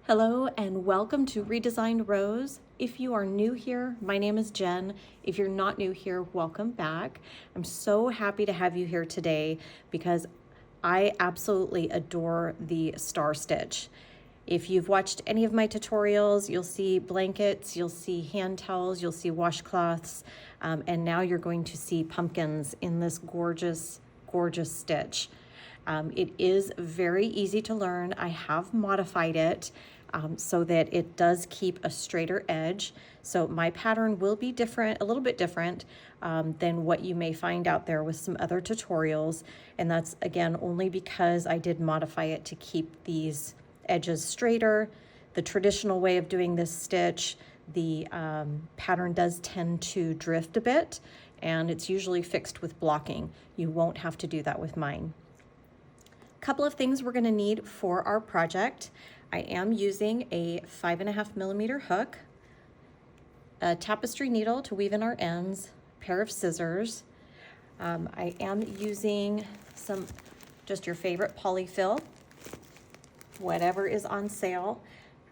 Hello and welcome to Redesigned Rose. If you are new here, my name is Jen. If you're not new here, welcome back. I'm so happy to have you here today because I absolutely adore the star stitch. If you've watched any of my tutorials, you'll see blankets, you'll see hand towels, you'll see washcloths, and now you're going to see pumpkins in this gorgeous, gorgeous stitch. It is very easy to learn. I have modified it so that it does keep a straighter edge. So my pattern will be different, a little bit different than what you may find out there with some other tutorials. And that's again, only because I did modify it to keep these edges straighter. The traditional way of doing this stitch, the pattern does tend to drift a bit, and it's usually fixed with blocking. You won't have to do that with mine. Couple of things we're going to need for our project. I am using a 5.5mm hook, a tapestry needle to weave in our ends, a pair of scissors. I am using just your favorite polyfill, whatever is on sale.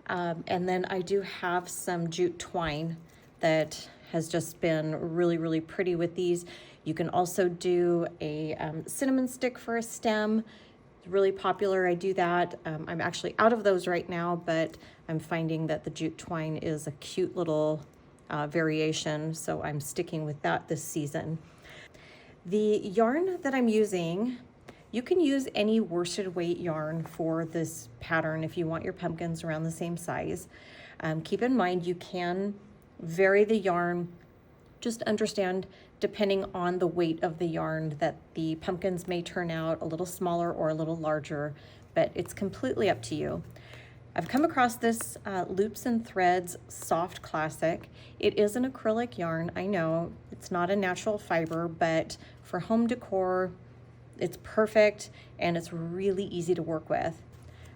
And then I do have some jute twine that has just been really, really pretty with these. You can also do a cinnamon stick for a stem. Really popular. I do that. I'm actually out of those right now, but I'm finding that the jute twine is a cute little variation, so I'm sticking with that this season. The yarn that I'm using, you can use any worsted weight yarn for this pattern if you want your pumpkins around the same size. Keep in mind you can vary the yarn. Just understand, depending on the weight of the yarn, that the pumpkins may turn out a little smaller or a little larger, but it's completely up to you. I've come across this Loops and Threads Soft Classic. It is an acrylic yarn. I know it's not a natural fiber, but for home decor, it's perfect and it's really easy to work with.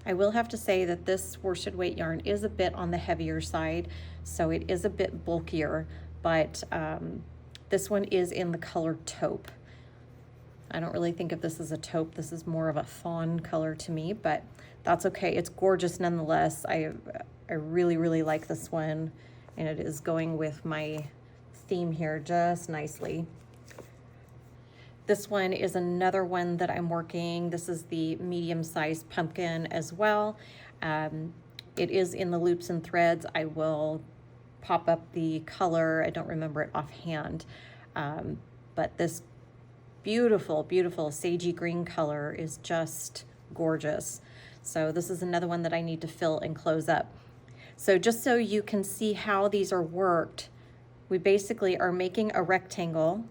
I will have to say that this worsted weight yarn is a bit on the heavier side, so it is a bit bulkier, but this one is in the color taupe. I don't really think of this as a taupe. This is more of a fawn color to me, but that's okay. It's gorgeous nonetheless. I really, really like this one, and it is going with my theme here just nicely. This one is another one that I'm working. This is the medium-sized pumpkin as well. It is in the Loops and Threads. I will pop up the color. I don't remember it offhand, but this beautiful, beautiful sagey green color is just gorgeous. So this is another one that I need to fill and close up. So just so you can see how these are worked, we basically are making a rectangle.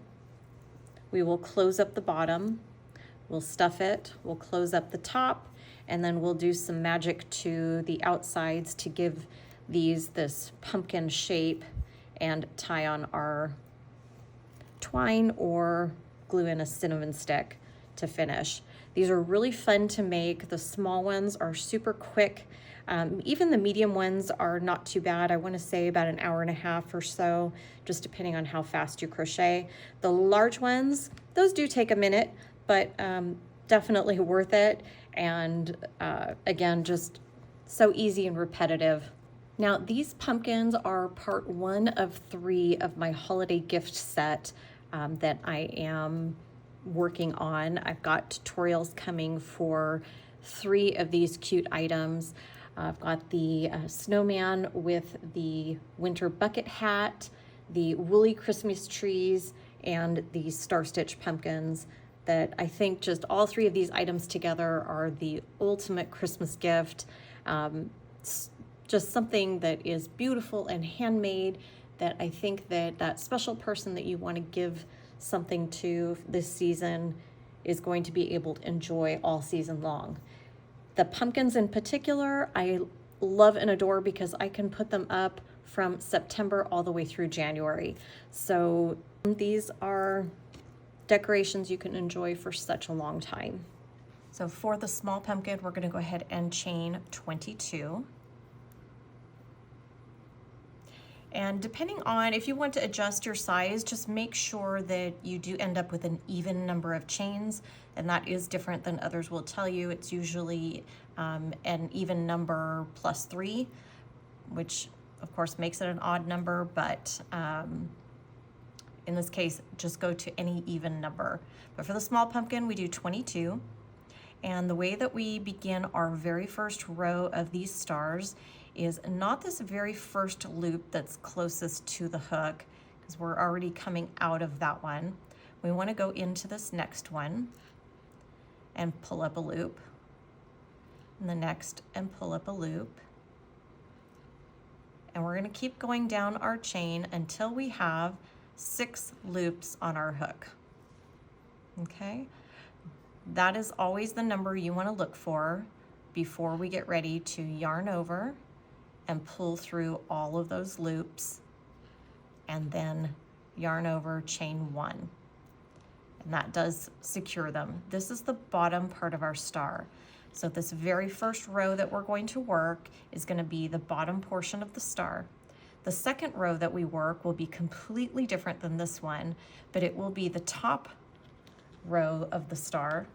We will close up the bottom, we'll stuff it, we'll close up the top, and then we'll do some magic to the outsides to give these this pumpkin shape and tie on our twine or glue in a cinnamon stick to finish. These are really fun to make. The small ones are super quick. Even the medium ones are not too bad. I want to say about an hour and a half or so, just depending on how fast you crochet. The large ones, those do take a minute, but definitely worth it. And again, just so easy and repetitive. Now, these pumpkins are part 1 of 3 of my holiday gift set that I am working on. I've got tutorials coming for 3 of these cute items. I've got the snowman with the winter bucket hat, the woolly Christmas trees, and the star stitch pumpkins that I think just all 3 of these items together are the ultimate Christmas gift. Just something that is beautiful and handmade, that I think that special person that you want to give something to this season is going to be able to enjoy all season long. The pumpkins in particular, I love and adore because I can put them up from September all the way through January. So these are decorations you can enjoy for such a long time. So for the small pumpkin, we're going to go ahead and chain 22. And depending on if you want to adjust your size, just make sure that you do end up with an even number of chains, and that is different than others will tell you. It's usually an even number +3, which of course makes it an odd number, but in this case, just go to any even number. But for the small pumpkin, we do 22. And the way that we begin our very first row of these stars is not this very first loop that's closest to the hook, because we're already coming out of that one. We want to go into this next one and pull up a loop, and the next and pull up a loop. And we're going to keep going down our chain until we have 6 loops on our hook. Okay, that is always the number you want to look for before we get ready to yarn over and pull through all of those loops, and then yarn over, chain 1. And that does secure them. This is the bottom part of our star. So this very first row that we're going to work is going to be the bottom portion of the star. The second row that we work will be completely different than this one, but it will be the top row of the star,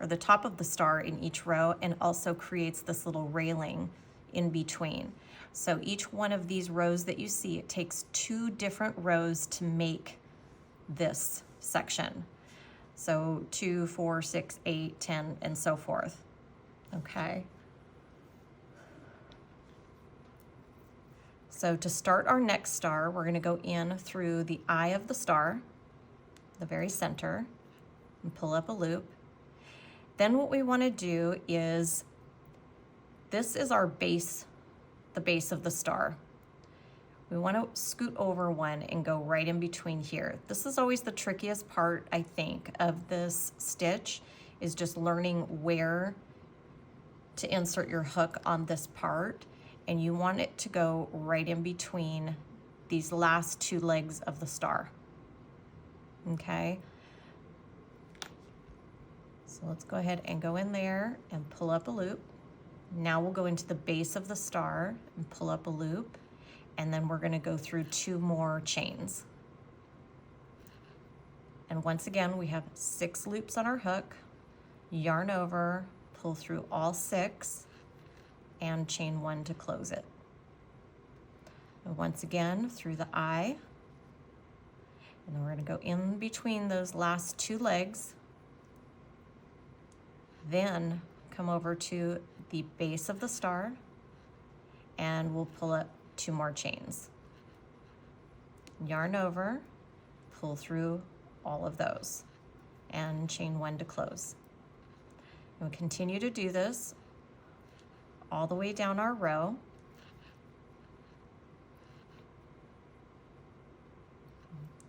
or the top of the star in each row, and also creates this little railing in between. So each one of these rows that you see, it takes 2 different rows to make this section. So 2, 4, 6, 8, 10, and so forth. Okay. So to start our next star, we're going to go in through the eye of the star, the very center, and pull up a loop. Then what we want to do is, this is our base, the base of the star. We want to scoot over one and go right in between here. This is always the trickiest part, I think, of this stitch, is just learning where to insert your hook on this part. And you want it to go right in between these last 2 legs of the star. Okay. So let's go ahead and go in there and pull up a loop. Now we'll go into the base of the star and pull up a loop. And then we're going to go through 2 more chains. And once again, we have 6 loops on our hook, yarn over, pull through all 6, and chain 1 to close it. And once again, through the eye, and then we're going to go in between those last 2 legs, then come over to the base of the star, and we'll pull up 2 more chains. Yarn over, pull through all of those, and chain 1 to close. And we'll continue to do this all the way down our row.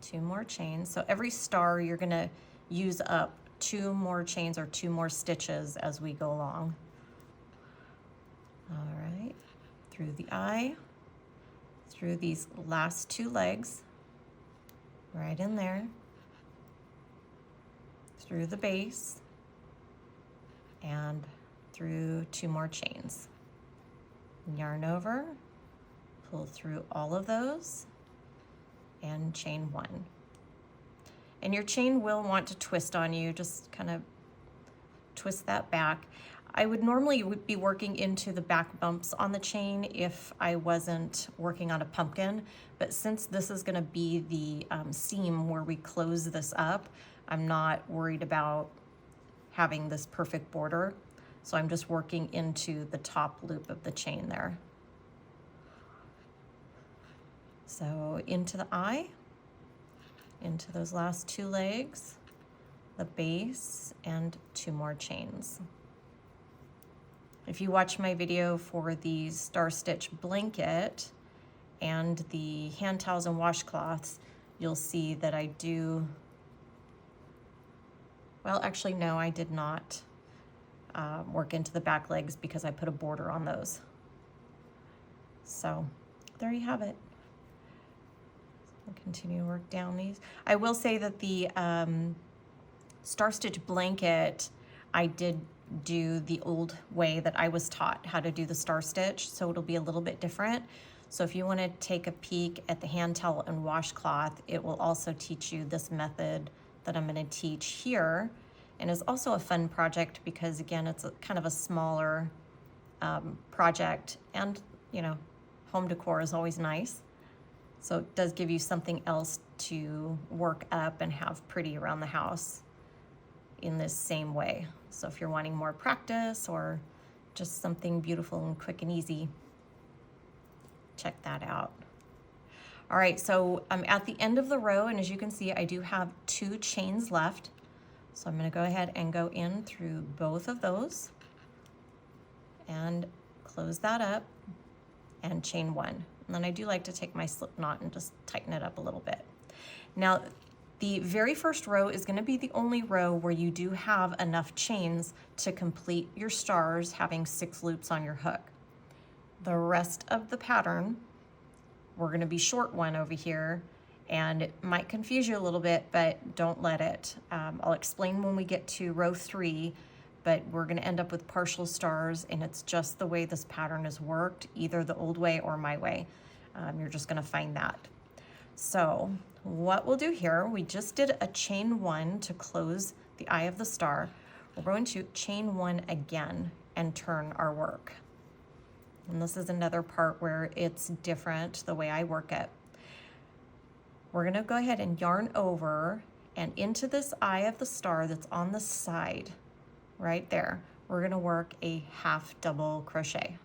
Two more chains. So every star you're going to use up 2 more chains or 2 more stitches as we go along. All right, through the eye, through these last 2 legs, right in there, through the base, and through 2 more chains. Yarn over, pull through all of those, and chain 1. And your chain will want to twist on you, just kind of twist that back. I would normally be working into the back bumps on the chain if I wasn't working on a pumpkin, but since this is going to be the seam where we close this up, I'm not worried about having this perfect border. So I'm just working into the top loop of the chain there. So into the eye, into those last 2 legs, the base, and 2 more chains. If you watch my video for the star stitch blanket and the hand towels and washcloths, you'll see that I do, well, actually, no, I did not work into the back legs because I put a border on those. So there you have it. I'll continue to work down these. I will say that the star stitch blanket, I did do the old way that I was taught how to do the star stitch, so it'll be a little bit different. So if you want to take a peek at the hand towel and washcloth, it will also teach you this method that I'm going to teach here. and is also a fun project because again, it's kind of a smaller project, and you know, home decor is always nice. So it does give you something else to work up and have pretty around the house in this same way. So if you're wanting more practice or just something beautiful and quick and easy, check that out. All right, so I'm at the end of the row, and as you can see, I do have 2 chains left. So I'm gonna go ahead and go in through both of those and close that up and chain 1. And then I do like to take my slip knot and just tighten it up a little bit. Now, the very first row is gonna be the only row where you do have enough chains to complete your stars having 6 loops on your hook. The rest of the pattern, we're gonna be short 1 over here, and it might confuse you a little bit, but don't let it. I'll explain when we get to row 3, but we're gonna end up with partial stars, and it's just the way this pattern is worked, either the old way or my way. You're just gonna find that. So what we'll do here, we just did a chain 1 to close the eye of the star. We're going to chain 1 again and turn our work. And this is another part where it's different the way I work it. We're gonna go ahead and yarn over and into this eye of the star that's on the side, right there, we're gonna work a half double crochet.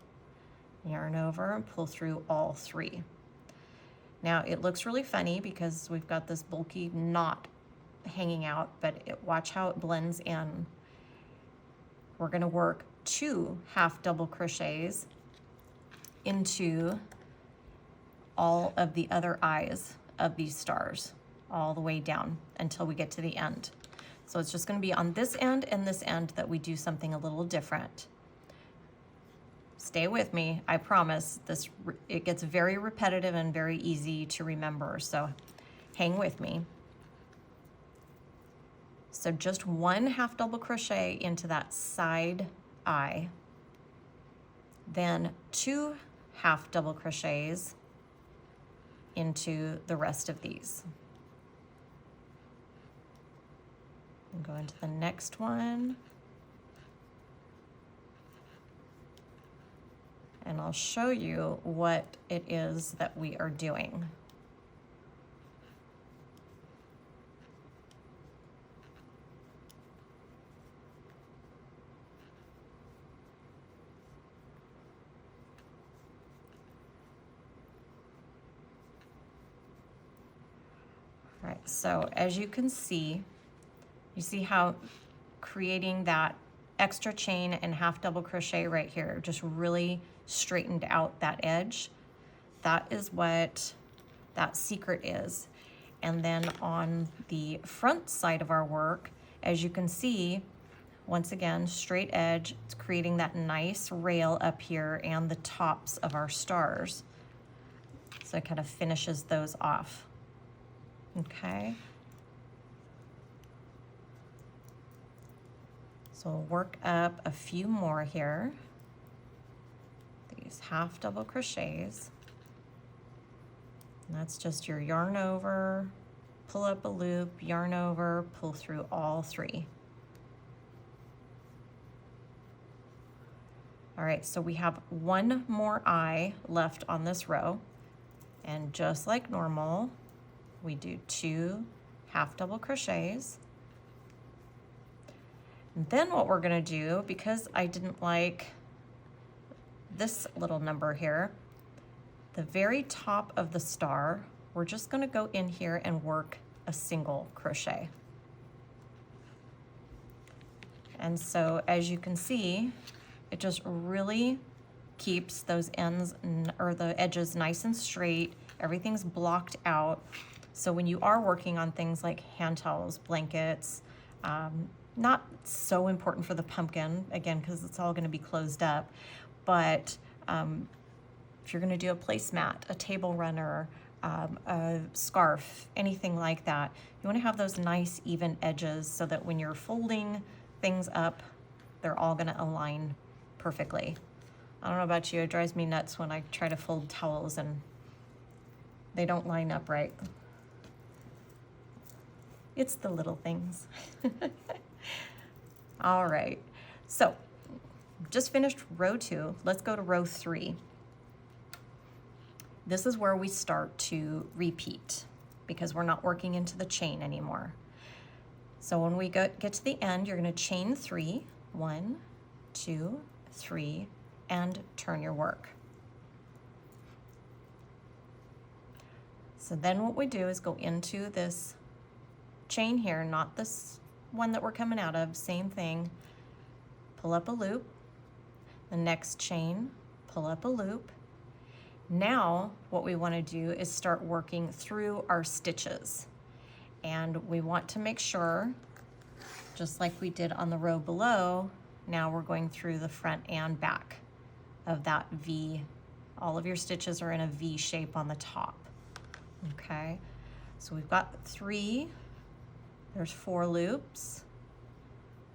Yarn over and pull through all 3. Now it looks really funny because we've got this bulky knot hanging out, but watch how it blends in. We're gonna work 2 half double crochets into all of the other eyes of these stars, all the way down until we get to the end. So it's just gonna be on this end and this end that we do something a little different. Stay with me, I promise. It gets very repetitive and very easy to remember, so hang with me. So just 1 half double crochet into that side eye, then 2 half double crochets into the rest of these. And go into the next one. And I'll show you what it is that we are doing. All right, so as you can see, you see how creating that extra chain and half double crochet right here just really straightened out that edge. That is what that secret is. And then on the front side of our work, as you can see, once again, straight edge, it's creating that nice rail up here and the tops of our stars. So it kind of finishes those off. Okay. So we'll work up a few more here. These half double crochets. And that's just your yarn over, pull up a loop, yarn over, pull through all 3. All right, so we have 1 more eye left on this row. And just like normal, we do 2 half double crochets. And then what we're gonna do, because I didn't like this little number here, the very top of the star, we're just gonna go in here and work a single crochet. And so as you can see, it just really keeps those ends or the edges nice and straight. Everything's blocked out. So when you are working on things like hand towels, blankets, not so important for the pumpkin, again, because it's all gonna be closed up, but if you're gonna do a placemat, a table runner, a scarf, anything like that, you wanna have those nice even edges so that when you're folding things up, they're all gonna align perfectly. I don't know about you, it drives me nuts when I try to fold towels and they don't line up right. It's the little things. All right, so just finished row 2. Let's go to row 3. This is where we start to repeat because we're not working into the chain anymore. So when we get to the end, you're going to chain 3, 1, 2, 3, and turn your work. So then what we do is go into this chain here, not this one that we're coming out of, same thing, pull up a loop, the next chain, pull up a loop. Now what we want to do is start working through our stitches. And we want to make sure, just like we did on the row below, now we're going through the front and back of that V. All of your stitches are in a V shape on the top. Okay, so we've got 3, there's 4 loops,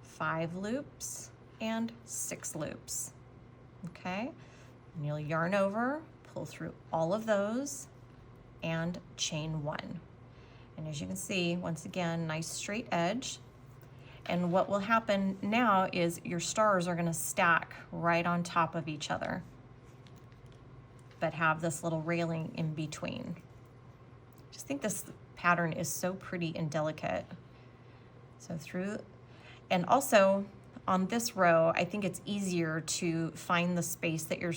5 loops, and 6 loops. Okay, and you'll yarn over, pull through all of those, and chain 1. And as you can see, once again, nice straight edge. And what will happen now is your stars are going to stack right on top of each other, but have this little railing in between. I just think this pattern is so pretty and delicate. So through, and also on this row, I think it's easier to find the space that you're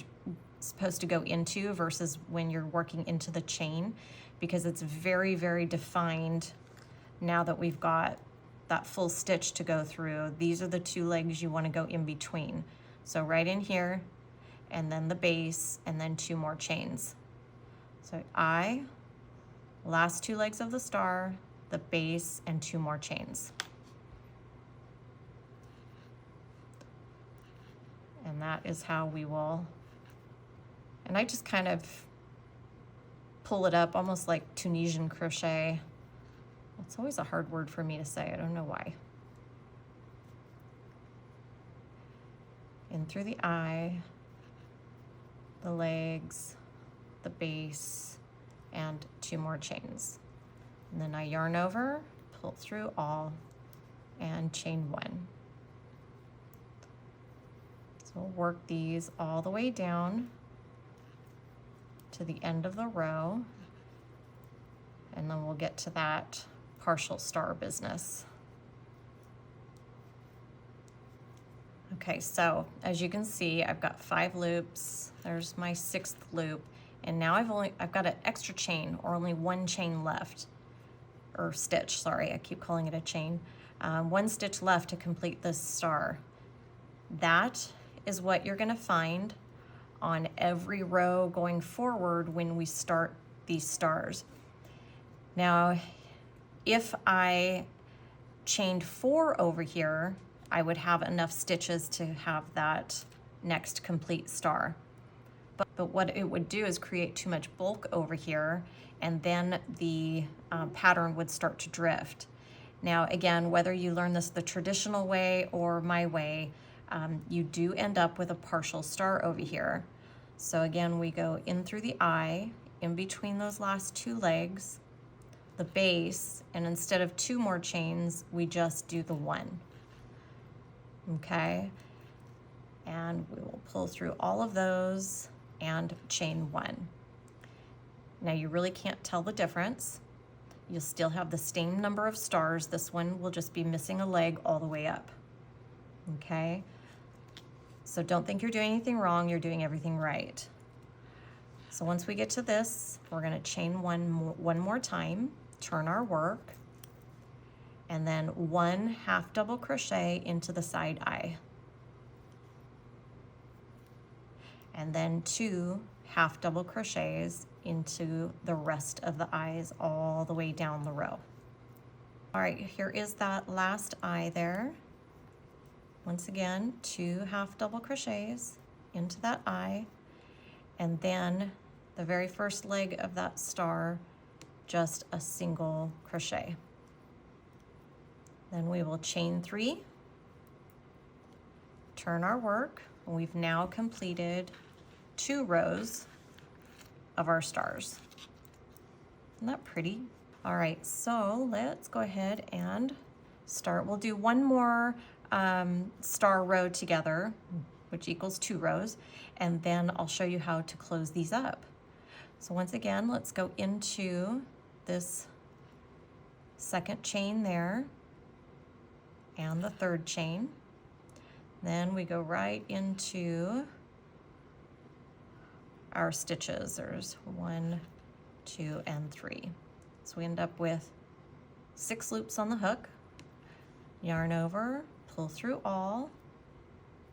supposed to go into versus when you're working into the chain, because it's very, very defined now that we've got that full stitch to go through. These are the 2 legs you want to go in between. So right in here, and then the base, and then 2 more chains. So last 2 legs of the star, the base, and 2 more chains. And that is how we will, and I just kind of pull it up almost like Tunisian crochet. It's always a hard word for me to say, I don't know why. In through the eye, the legs, the base, and 2 more chains. And then I yarn over, pull through all, and chain 1. So we'll work these all the way down to the end of the row, and then we'll get to that partial star business. Okay, so as you can see, I've got 5 loops. There's my 6th loop, and now I've got an extra chain, or only 1 chain left, or stitch, sorry, I keep calling it a chain. 1 stitch left to complete this star. That is what you're gonna find on every row going forward when we start these stars. Now, if I chained 4 over here, I would have enough stitches to have that next complete star. But what it would do is create too much bulk over here, and then the pattern would start to drift. Now, again, whether you learn this the traditional way or my way, you do end up with a partial star over here. So again, we go in through the eye, in between those last 2 legs, the base, and instead of 2 more chains, we just do the 1. Okay, and we will pull through all of those and chain 1. Now you really can't tell the difference. You'll still have the same number of stars. This one will just be missing a leg all the way up. Okay, so don't think you're doing anything wrong, you're doing everything right. So once we get to this, we're gonna chain one more time, turn our work, and then 1 half double crochet into the side eye. And then 2 half double crochets into the rest of the eyes all the way down the row. All right, here is that last eye there. Once again, 2 half double crochets into that eye, and then the very first leg of that star, just a single crochet. Then we will chain 3, turn our work, and we've now completed 2 rows of our stars. Isn't that pretty? All right, so let's go ahead and start. We'll do one more star row together, which equals 2 rows, and then I'll show you how to close these up. So once again, let's go into this second chain there and the third chain. Then we go right into our stitches. There's 1, 2, and 3. So we end up with 6 loops on the hook, yarn over, pull through all,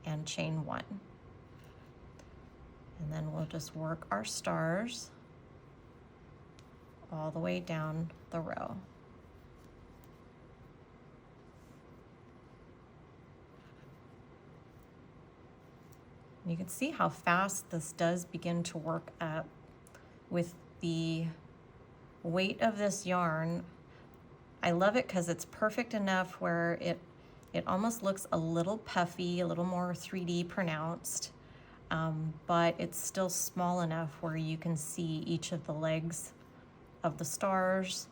and chain 1. And then we'll just work our stars all the way down the row. You can see how fast this does begin to work up with the weight of this yarn. I love it because it's perfect enough where it almost looks a little puffy, a little more 3D pronounced, but it's still small enough where you can see each of the legs of the stars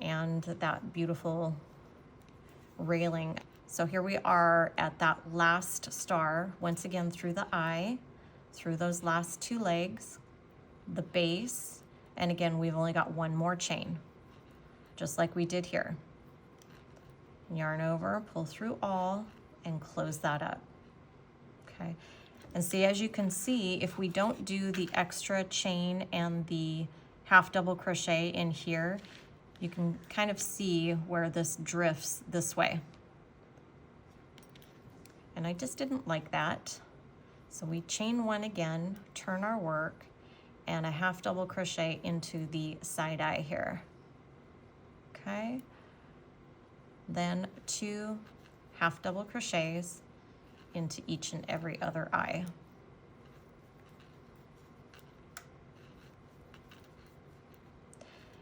and that beautiful railing. So here we are at that last star, once again through the eye, through those last 2 legs, the base, and again, we've only got 1 more chain, just like we did here. Yarn over, pull through all, and close that up, okay? And see, as you can see, if we don't do the extra chain and the half double crochet in here, you can kind of see where this drifts this way. And I just didn't like that. So we chain 1 again, turn our work, and a half double crochet into the side eye here. Okay. Then 2 half double crochets into each and every other eye.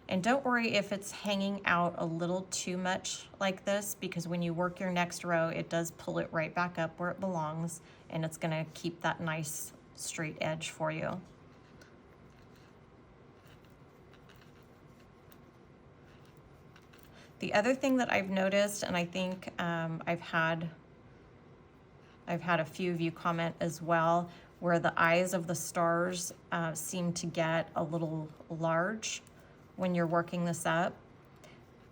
And don't worry if it's hanging out a little too much like this, because when you work your next row, it does pull it right back up where it belongs, and it's gonna keep that nice straight edge for you. The other thing that I've noticed, and I think I've had a few of you comment as well, where the eyes of the stars seem to get a little large when you're working this up.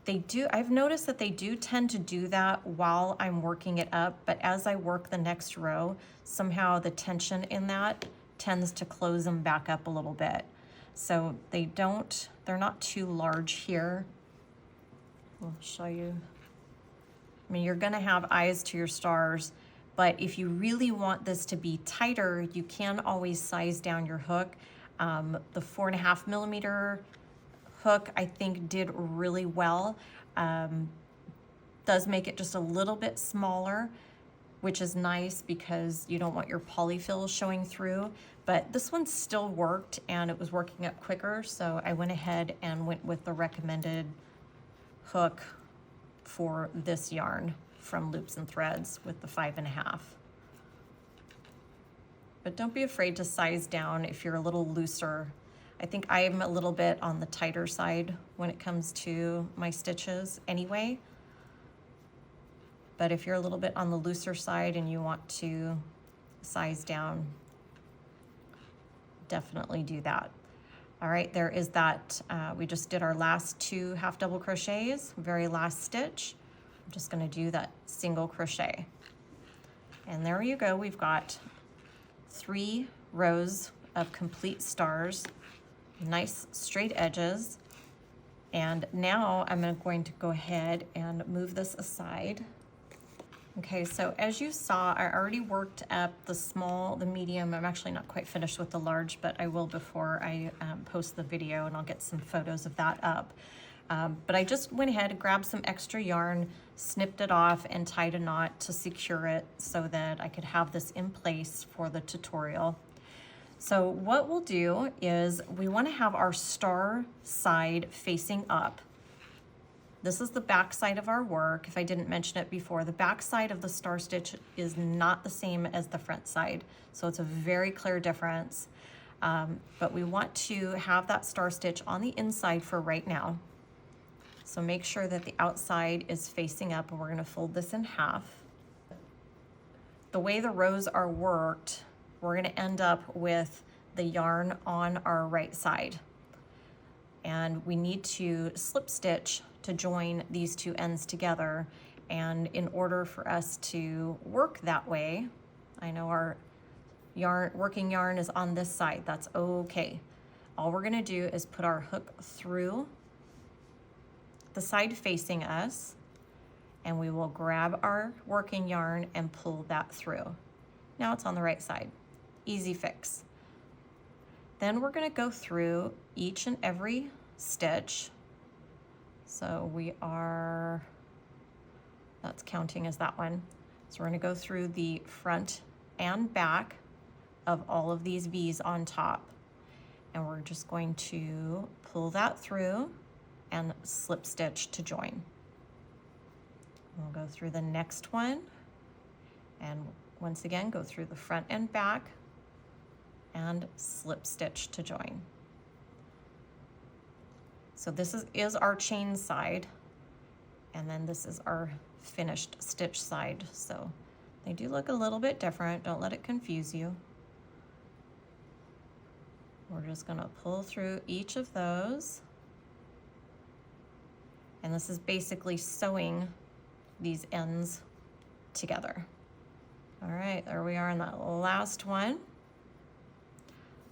I've noticed that they do tend to do that while I'm working it up, but as I work the next row, somehow the tension in that tends to close them back up a little bit. So they're not too large here. I'll show you. I mean, you're gonna have eyes to your stars, but if you really want this to be tighter, you can always size down your hook. The 4.5 millimeter hook, I think, did really well. Does make it just a little bit smaller, which is nice because you don't want your polyfill showing through, but this one still worked and it was working up quicker, so I went ahead and went with the recommended hook for this yarn from Loops and Threads with the 5.5. But don't be afraid to size down if you're a little looser. I think I'm a little bit on the tighter side when it comes to my stitches anyway. But if you're a little bit on the looser side and you want to size down, definitely do that. All right, there is that, we just did our last 2 half double crochets, very last stitch. I'm just gonna do that single crochet. And there you go, we've got 3 rows of complete stars, nice straight edges. And now I'm going to go ahead and move this aside. Okay, so as you saw, I already worked up the small, the medium. I'm actually not quite finished with the large, but I will before I post the video, and I'll get some photos of that up. But I just went ahead and grabbed some extra yarn, snipped it off, and tied a knot to secure it so that I could have this in place for the tutorial. So what we'll do is we want to have our star side facing up. This is the back side of our work. If I didn't mention it before, the back side of the star stitch is not the same as the front side. So it's a very clear difference. But we want to have that star stitch on the inside for right now. So make sure that the outside is facing up, and we're going to fold this in half. the way the rows are worked, we're gonna end up with the yarn on our right side. And we need to slip stitch to join these two ends together. And in order for us to work that way, I know our working yarn is on this side, that's okay. All we're gonna do is put our hook through the side facing us, and we will grab our working yarn and pull that through. Now it's on the right side, easy fix. Then we're gonna go through each and every stitch. So that's counting as that one. So we're gonna go through the front and back of all of these V's on top. And we're just going to pull that through and slip stitch to join. We'll go through the next one, and once again, go through the front and back and slip stitch to join. So this is our chain side, and then this is our finished stitch side. So they do look a little bit different. Don't let it confuse you. We're just gonna pull through each of those. And this is basically sewing these ends together. All right, there we are in that last one.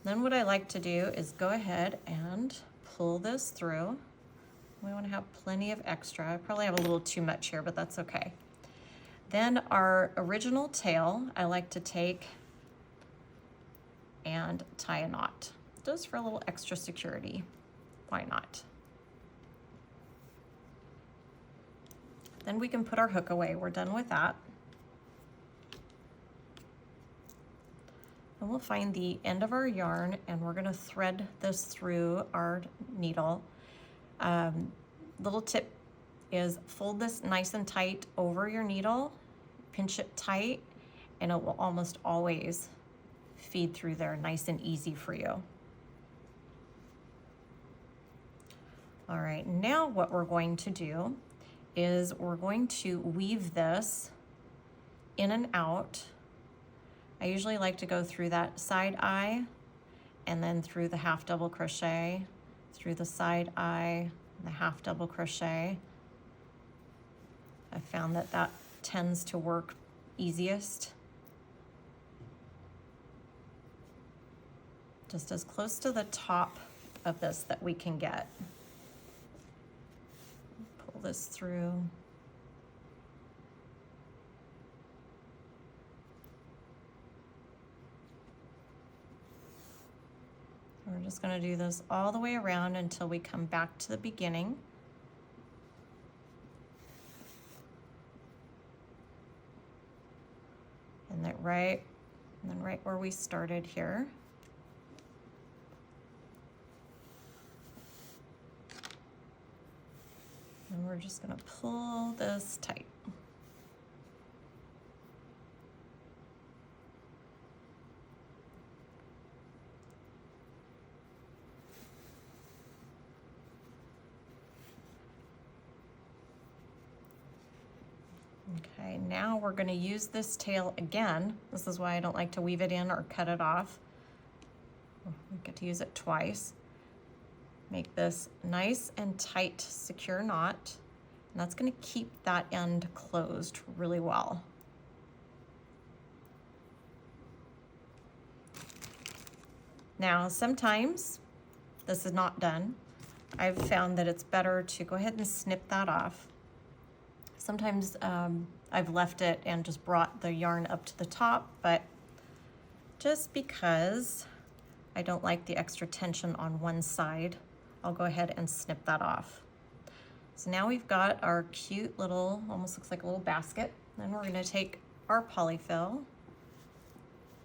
Then what I like to do is go ahead and pull this through. We want to have plenty of extra. I probably have a little too much here, but that's okay. Then our original tail, I like to take and tie a knot, just for a little extra security. Why not? Then we can put our hook away. We're done with that. And we'll find the end of our yarn, and we're gonna thread this through our needle. Little tip is fold this nice and tight over your needle, pinch it tight, and it will almost always feed through there nice and easy for you. All right, now what we're going to do is we're going to weave this in and out. I usually like to go through that side eye and then through the half double crochet, through the side eye, the half double crochet. I found that that tends to work easiest. Just as close to the top of this that we can get. Pull this through. We're just going to do this all the way around until we come back to the beginning. And then right where we started here. And we're just going to pull this tight. Okay, now we're going to use this tail again. This is why I don't like to weave it in or cut it off. We get to use it twice. Make this nice and tight, secure knot, and that's going to keep that end closed really well. Now, sometimes this is not done. I've found that it's better to go ahead and snip that off. Sometimes I've left it and just brought the yarn up to the top, but just because I don't like the extra tension on one side, I'll go ahead and snip that off. So now we've got our cute little, almost looks like a little basket. Then we're gonna take our polyfill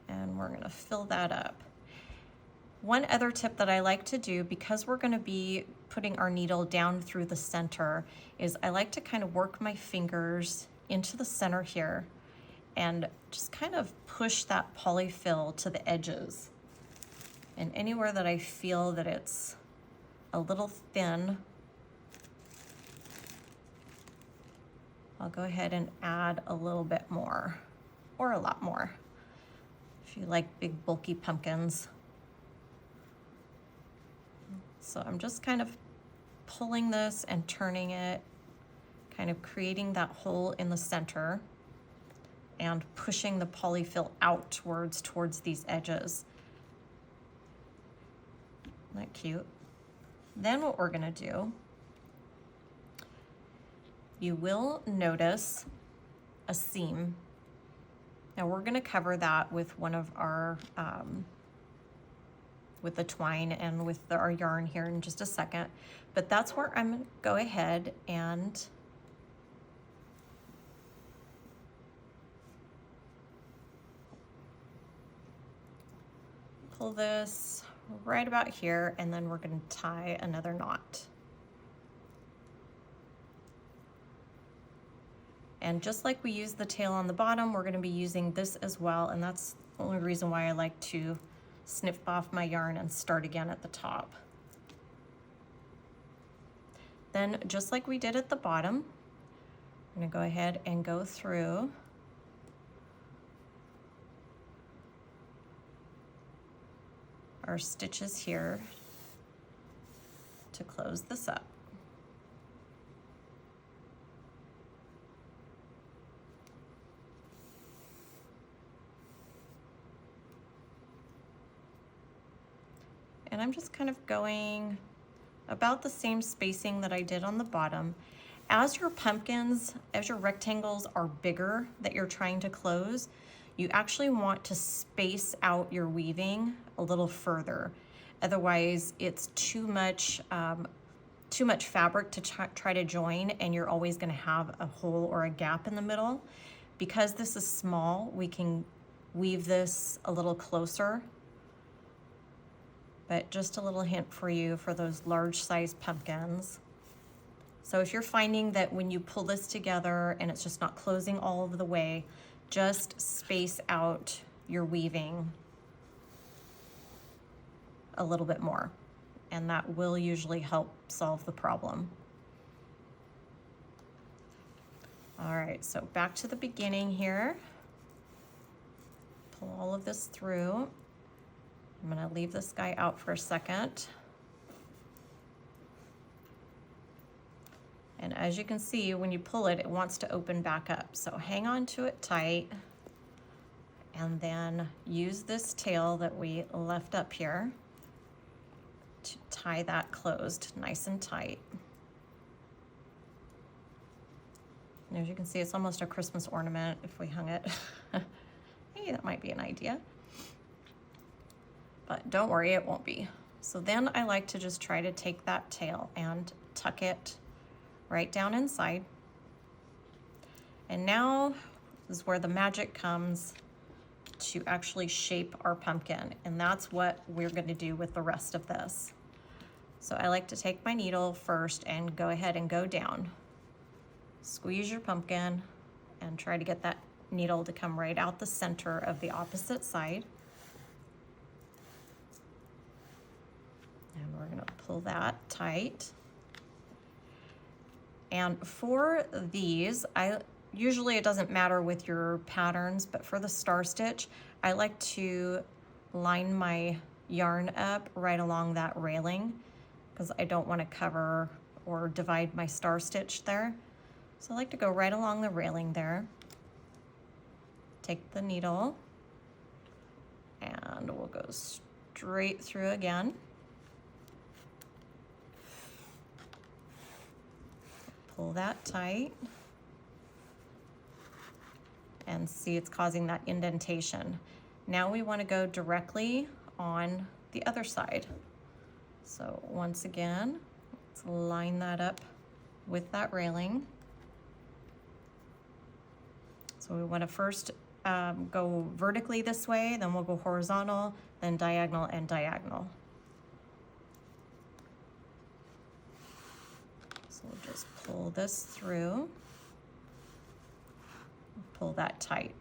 and we're gonna fill that up. One other tip that I like to do, because we're gonna be putting our needle down through the center, is I like to kind of work my fingers into the center here and just kind of push that polyfill to the edges. And anywhere that I feel that it's a little thin, I'll go ahead and add a little bit more. or a lot more if you like big bulky pumpkins. So I'm just kind of pulling this and turning it, kind of creating that hole in the center and pushing the polyfill outwards towards these edges. Isn't that cute? Then what we're gonna do, you will notice a seam. Now we're gonna cover that with one of our, with the twine and with our yarn here in just a second, but that's where I'm gonna go ahead and pull this right about here, and then we're gonna tie another knot. And just like we used the tail on the bottom, we're gonna be using this as well, and that's the only reason why I like to snip off my yarn and start again at the top. Then, just like we did at the bottom, I'm gonna go ahead and go through our stitches here to close this up. And I'm just kind of going about the same spacing that I did on the bottom. As your pumpkins, as your rectangles are bigger that you're trying to close, you actually want to space out your weaving a little further. Otherwise, it's too much fabric to try to join, and you're always gonna have a hole or a gap in the middle. Because this is small, we can weave this a little closer. But just a little hint for you for those large size pumpkins. So if you're finding that when you pull this together and it's just not closing all of the way, just space out your weaving a little bit more, and that will usually help solve the problem. All right, so back to the beginning here. Pull all of this through. I'm gonna leave this guy out for a second. And as you can see, when you pull it, it wants to open back up. So hang on to it tight, and then use this tail that we left up here to tie that closed nice and tight. And as you can see, it's almost a Christmas ornament if we hung it. Hey, that might be an idea. But don't worry, it won't be. So then I like to just try to take that tail and tuck it right down inside. And now is where the magic comes to actually shape our pumpkin. And that's what we're gonna do with the rest of this. So I like to take my needle first and go ahead and go down. Squeeze your pumpkin and try to get that needle to come right out the center of the opposite side. And we're gonna pull that tight. And for these, usually it doesn't matter with your patterns, but for the star stitch, I like to line my yarn up right along that railing because I don't want to cover or divide my star stitch there. So I like to go right along the railing there. Take the needle and we'll go straight through again. Pull that tight. And see, it's causing that indentation. Now we want to go directly on the other side. So once again, let's line that up with that railing. So we want to first go vertically this way, then we'll go horizontal, then diagonal and diagonal. So we'll just pull this through. Pull that tight.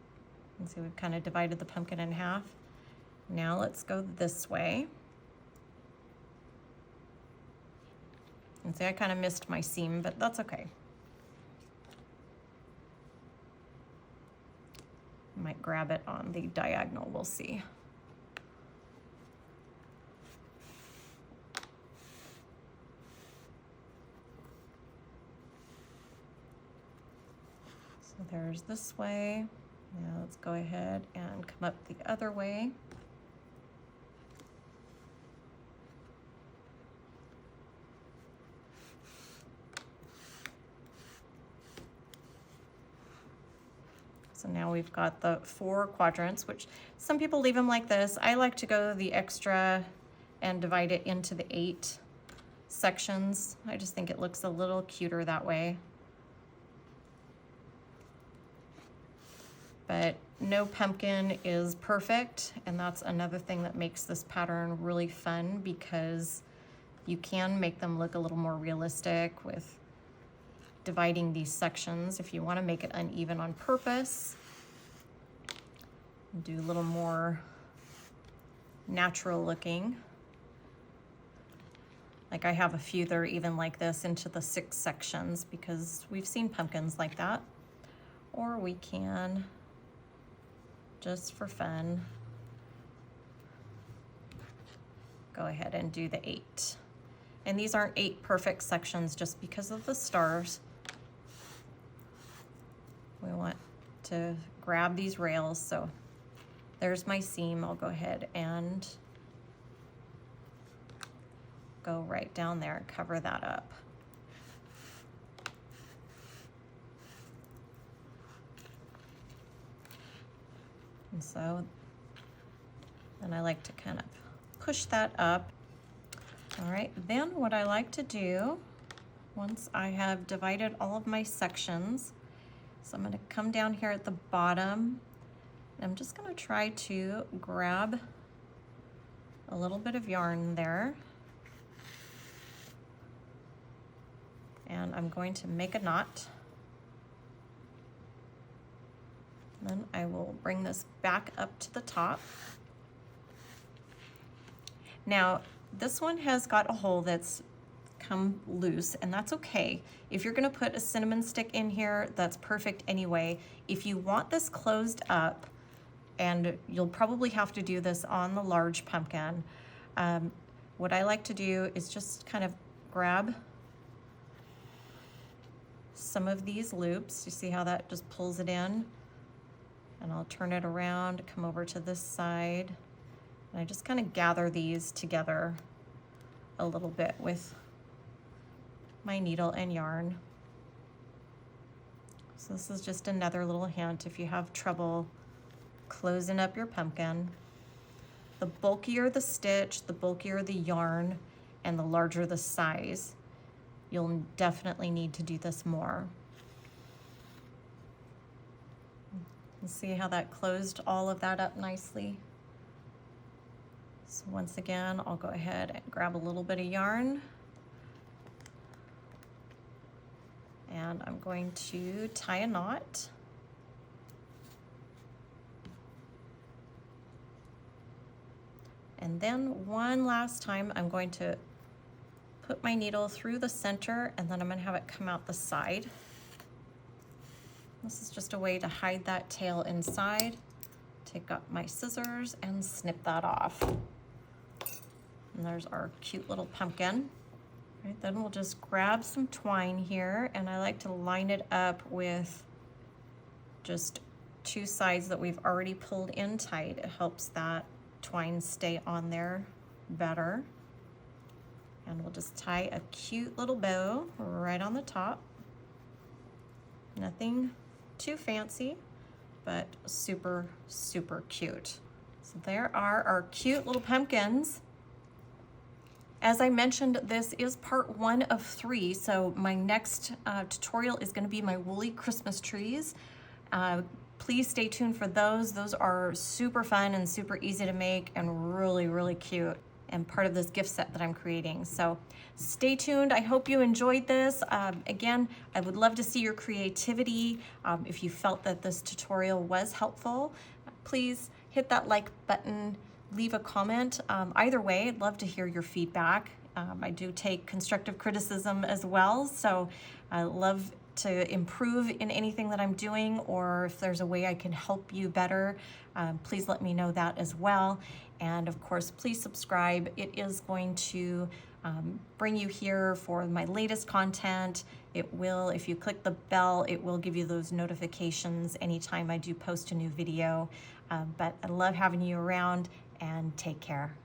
And see, we've kind of divided the pumpkin in half. Now let's go this way. And see, I kind of missed my seam, but that's okay. I might grab it on the diagonal, we'll see. So there's this way. Now let's go ahead and come up the other way. So now we've got the 4 quadrants, which some people leave them like this. I like to go the extra and divide it into the 8 sections. I just think it looks a little cuter that way. But no pumpkin is perfect, and that's another thing that makes this pattern really fun, because you can make them look a little more realistic with dividing these sections if you want to make it uneven on purpose. Do a little more natural looking. Like I have a few that are even like this into the 6 sections because we've seen pumpkins like that. Or we can, just for fun, go ahead and do the 8. And these aren't 8 perfect sections just because of the stars. We want to grab these rails, so there's my seam. I'll go ahead and go right down there and cover that up. And so then I like to kind of push that up. All right, then what I like to do, once I have divided all of my sections, so I'm going to come down here at the bottom, and I'm just going to try to grab a little bit of yarn there. And I'm going to make a knot. Then I will bring this back up to the top. Now, this one has got a hole that's come loose, and that's okay. If you're gonna put a cinnamon stick in here, that's perfect anyway. If you want this closed up, and you'll probably have to do this on the large pumpkin, what I like to do is just kind of grab some of these loops. You see how that just pulls it in? And I'll turn it around, come over to this side, and I just kind of gather these together a little bit with my needle and yarn. So this is just another little hint if you have trouble closing up your pumpkin. The bulkier the stitch, the bulkier the yarn, and the larger the size, you'll definitely need to do this more. And see how that closed all of that up nicely? So once again, I'll go ahead and grab a little bit of yarn, and I'm going to tie a knot. And then one last time, I'm going to put my needle through the center, and then I'm going to have it come out the side. This is just a way to hide that tail inside. Take up my scissors and snip that off. And there's our cute little pumpkin. Right, then we'll just grab some twine here, and I like to line it up with just 2 sides that we've already pulled in tight. It helps that twine stay on there better. And we'll just tie a cute little bow right on the top. Nothing too fancy, but super, super cute. So there are our cute little pumpkins. As I mentioned, this is part 1 of 3, so my next tutorial is going to be my woolly Christmas trees. Please stay tuned for those. Those are super fun and super easy to make and really, really cute, and part of this gift set that I'm creating. So stay tuned. I hope you enjoyed this. Again, I would love to see your creativity. If you felt that this tutorial was helpful, please hit that like button, leave a comment. Either way, I'd love to hear your feedback. I do take constructive criticism as well, so I love to improve in anything that I'm doing, or if there's a way I can help you better, please let me know that as well. And of course, please subscribe. It is going to bring you here for my latest content. It will, if you click the bell, it will give you those notifications anytime I do post a new video. But I love having you around, and take care.